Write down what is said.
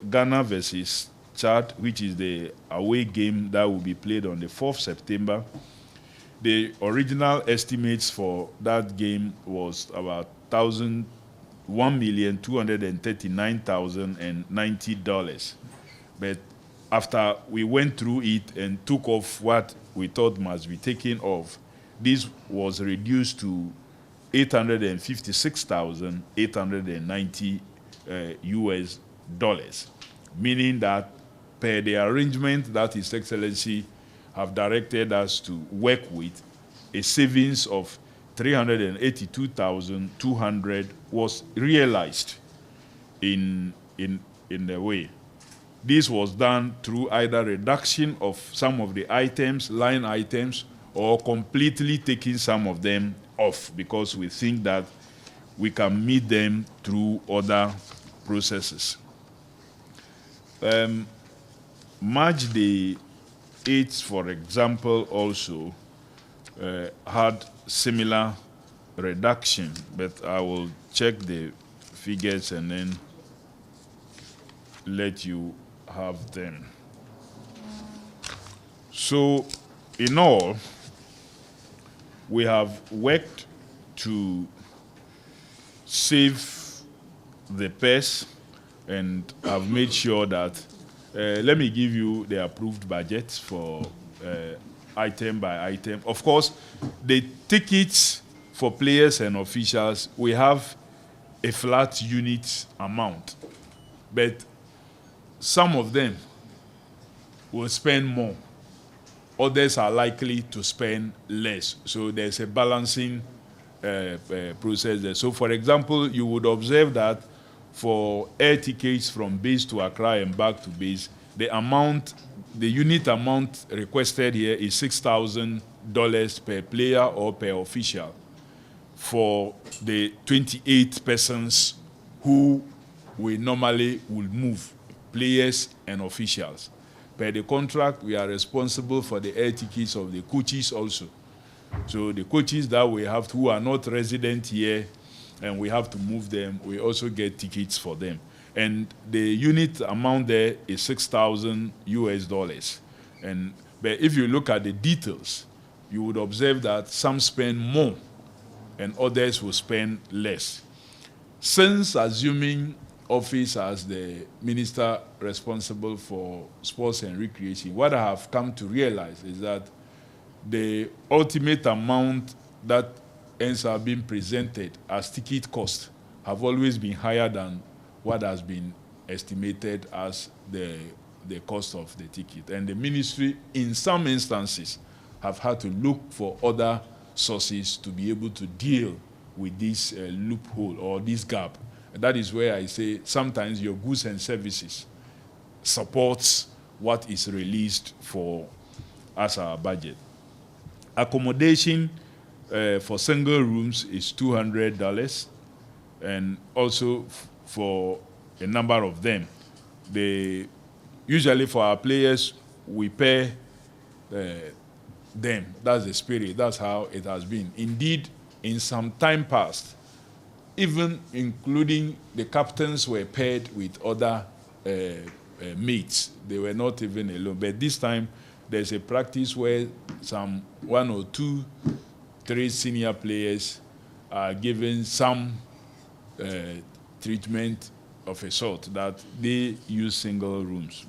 Ghana versus Chad, which is the away game that will be played on the 4th September. The original estimates for that game was about $1,239,090. But after we went through it and took off what we thought must be taken off, this was reduced to $856,890 US dollars, meaning that per the arrangement that His Excellency have directed us to work with, a savings of 382,200 was realized in the way. This was done through either reduction of some of the items, line items, or completely taking some of them off, because we think that we can meet them through other processes. March the 8th, for example, also had similar reduction, but I will check the figures and then let you have them. So, in all, we have worked to save the purse and have made sure that, let me give you the approved budget for item by item. Of course, the tickets for players and officials, we have a flat unit amount, but some of them will spend more. Others are likely to spend less. So there's a balancing process there. So for example, you would observe that for air tickets from base to Accra and back to base, the unit amount requested here is $6,000 per player or per official for the 28 persons who we normally will move, players and officials. Per the contract, we are responsible for the air tickets of the coaches also. So the coaches that we have who are not resident here and we have to move them, we also get tickets for them. And the unit amount there is 6,000 US dollars. But if you look at the details, you would observe that some spend more and others will spend less. Since assuming office as the minister responsible for sports and recreation, what I have come to realize is that the ultimate amount that ends up being presented as ticket cost have always been higher than what has been estimated as the cost of the ticket. And the ministry, in some instances, have had to look for other sources to be able to deal with this loophole or this gap. And that is where I say sometimes your goods and services supports what is released for as our budget. Accommodation for single rooms is $200, and also for a number of them. Usually for our players, we pay them. That's the spirit. That's how it has been. Indeed, in some time past, even including the captains were paired with other mates. They were not even alone. But this time, there's a practice where some 1 or 2, 3 senior players are given some treatment of a sort that they use single rooms.